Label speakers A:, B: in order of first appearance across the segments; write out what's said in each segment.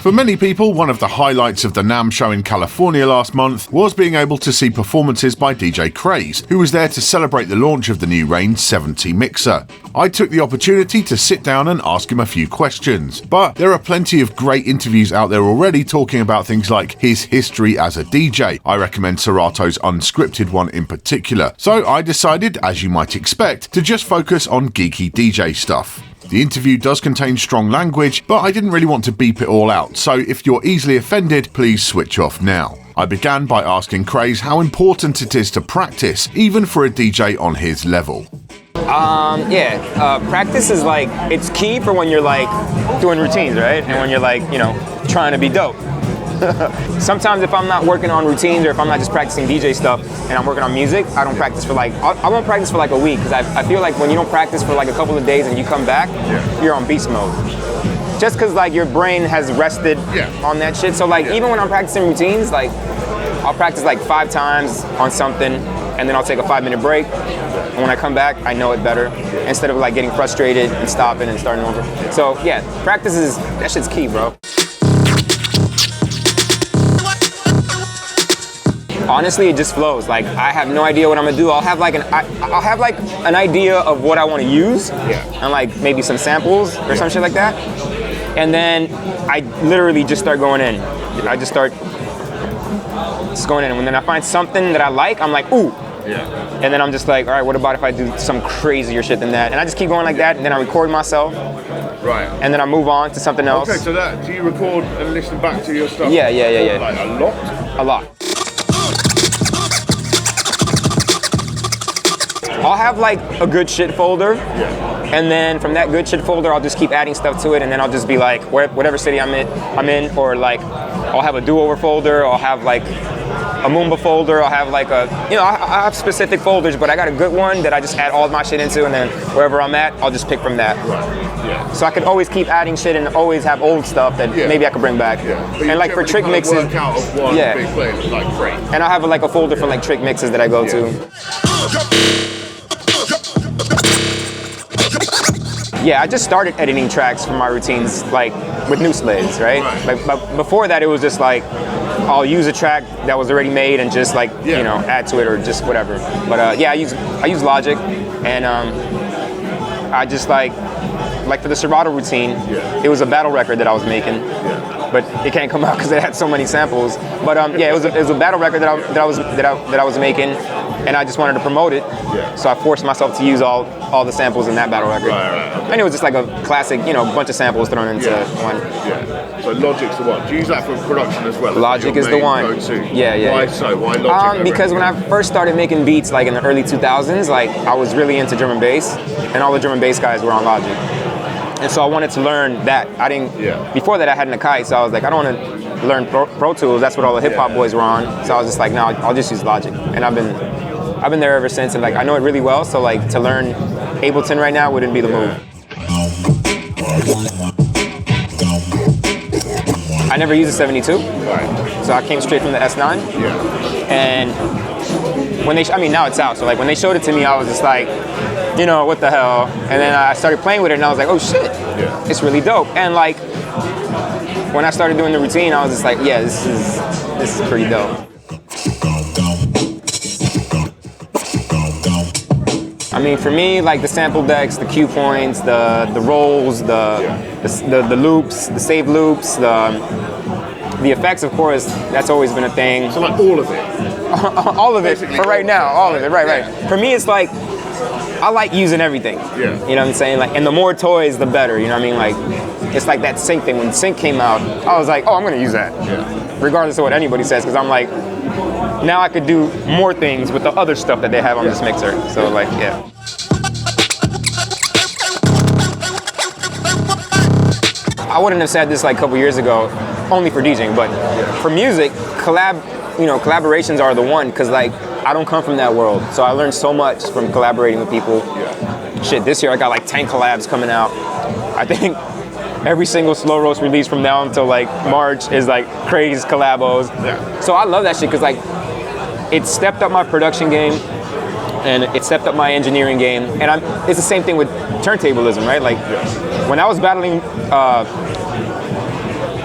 A: For many people, one of the highlights of the NAMM show in California last month was being able to see performances by DJ Craze, who was there to celebrate the launch of the new Rane 70 mixer. I took the opportunity to sit down and ask him a few questions, but there are plenty of great interviews out there already talking about things like his history as a DJ. I recommend Serato's unscripted one in particular, so I decided, as you might expect, to just focus on geeky DJ stuff. The interview does contain strong language, but I didn't really want to beep it all out, so if you're easily offended, please switch off now. I began by asking Craze how important it is to practice, even for a DJ on his level.
B: Practice is like, it's key for when you're like doing routines, right? And when you're like, you know, trying to be dope. Sometimes if I'm not working on routines or if I'm not just practicing DJ stuff and I'm working on music, I don't practice for like, I won't practice for like a week, because I feel like when you don't practice for like a couple of days and you come back, you're on beast mode. Just because like your brain has rested on that shit. So like even when I'm practicing routines, like I'll practice like 5 times on something and then I'll take a 5-minute break. And when I come back, I know it better, instead of like getting frustrated and stopping and starting over. So yeah, practice is, that shit's key, bro. Honestly, it just flows. Like I have no idea what I'm gonna do. I'll have like an idea of what I want to use, and like maybe some samples or some shit like that. And then I literally just start going in. I just start going in, and then I find something that I like, I'm like, ooh. And then I'm just like, all right, what about if I do some crazier shit than that? And I just keep going like that, and then I record myself.
A: Right.
B: And then I move on to something else.
A: Okay, so that, do you record and listen back to your stuff?
B: Yeah.
A: Like a lot?
B: A lot. I'll have like a good shit folder, and then from that good shit folder, I'll just keep adding stuff to it, and then I'll just be like, whatever city I'm in, or like, I'll have a do-over folder, I'll have like a Moomba folder, I'll have like a, you know, I have specific folders, but I got a good one that I just add all of my shit into, and then wherever I'm at, I'll just pick from that. So I can always keep adding shit and always have old stuff that maybe I could bring back. And like for trick mixes,
A: work out of one big playlist, like great.
B: And I'll have like a folder for like trick mixes that I go to. Yeah, I just started editing tracks for my routines, like with New Slaves, right? Like, but before that, it was just like, I'll use a track that was already made and just like, you know, add to it or just whatever. But I use Logic, and I just like for the Serato routine, it was a battle record that I was making. But it can't come out because it had so many samples. But it was a battle record that I was making, and I just wanted to promote it. So I forced myself to use all the samples in that battle record. And it was just like a classic, you know, bunch of samples thrown into one.
A: So Logic's the one. Do you use that for production as well?
B: Logic is the one.
A: Why so? Why Logic?
B: Because when I first started making beats, like in the early 2000s, like I was really into drum and bass, and all the drum and bass guys were on Logic. And so I wanted to learn that. I didn't. Before that, I had Nakai, so I was like, I don't want to learn Pro Tools. That's what all the hip hop boys were on. So I was just like, no, I'll just use Logic. And I've been there ever since. And like, I know it really well. So like, to learn Ableton right now wouldn't be the move. I never used a 72. So I came straight from the S9. And when now it's out. So like, when they showed it to me, I was just like, you know, what the hell? And then I started playing with it, and I was like, oh shit, it's really dope. And like, when I started doing the routine, I was just like, yeah, this is pretty dope. I mean, for me, like the sample decks, the cue points, the rolls, the loops, the save loops, the effects, of course, that's always been a thing.
A: So like all of it?
B: All of it, for right now, all of it, right. For me, it's like, I like using everything. You know what I'm saying? Like, and the more toys, the better. You know what I mean? Like, it's like that sync thing. When sync came out, I was like, oh, I'm gonna use that, regardless of what anybody says, because I'm like, now I could do more things with the other stuff that they have on this mixer. So like, I wouldn't have said this like a couple years ago, only for DJing, but for music, collaborations are the one, because like, I don't come from that world, so I learned so much from collaborating with people. Shit, this year I got like 10 collabs coming out. I think every single Slow Roast release from now until like March is like Craze collabos. So I love that shit, because like, it stepped up my production game, and it stepped up my engineering game, and it's the same thing with turntablism, right? Like, when I was battling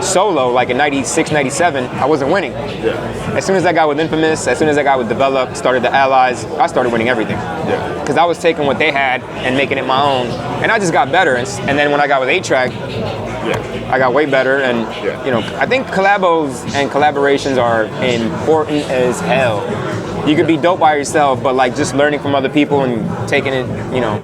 B: solo, like in 96, 97, I wasn't winning.
C: Yeah.
B: As soon as I got with Infamous, as soon as I got with Develop, started the Allies, I started winning everything.
C: Yeah.
B: Because I was taking what they had and making it my own. And I just got better. And then when I got with 8-Track,
C: Yeah.
B: I got way better. And,
C: Yeah.
B: you know, I think collabos and collaborations are important as hell. You could be dope by yourself, but like just learning from other people and taking it, you know.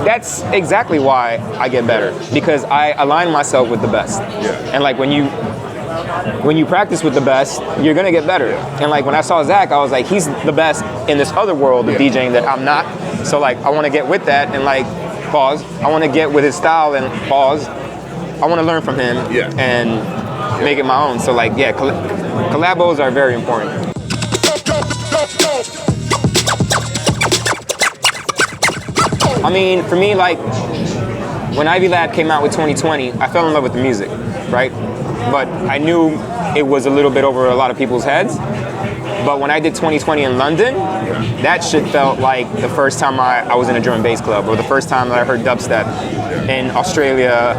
B: That's exactly why I get better, because I align myself with the best.
C: Yeah.
B: And like when you practice with the best, you're gonna get better. And like when I saw Zach, I was like, he's the best in this other world of DJing that I'm not. So like I want to get with that and like pause. I want to get with his style and pause. I want to learn from him and make it my own. So like yeah, collabos are very important. I mean, for me, like, when Ivy Lab came out with 2020, I fell in love with the music, right? But I knew it was a little bit over a lot of people's heads. But when I did 2020 in London, that shit felt like the first time I was in a drum and bass club, or the first time that I heard dubstep in Australia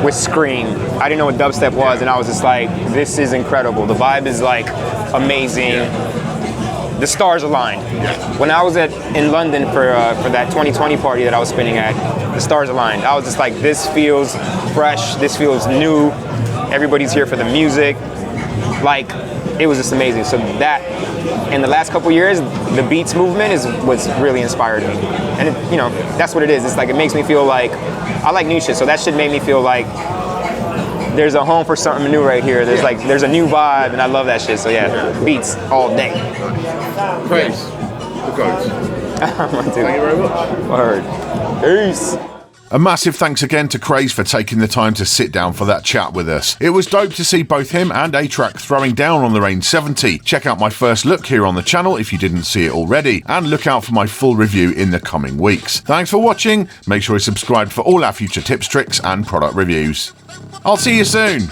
B: with Scream. I didn't know what dubstep was, and I was just like, this is incredible. The vibe is like amazing. The stars aligned. When I was in London for that 2020 party that I was spinning at, the stars aligned. I was just like, this feels fresh, this feels new, everybody's here for the music. Like, it was just amazing. So that, in the last couple years, the Beats movement is what's really inspired me. And it, you know, that's what it is. It's like, it makes me feel like, I like new shit, so that shit made me feel like there's a home for something new right here. There's like, there's a new vibe, and I love that shit. So yeah, Beats all day.
C: Craze. The goat. Thank you very much.
B: Word. Peace.
A: A massive thanks again to Craze for taking the time to sit down for that chat with us. It was dope to see both him and 8-Track throwing down on the Rane 70. Check out my first look here on the channel if you didn't see it already, and look out for my full review in the coming weeks. Thanks for watching. Make sure you subscribe for all our future tips, tricks and product reviews. I'll see you soon.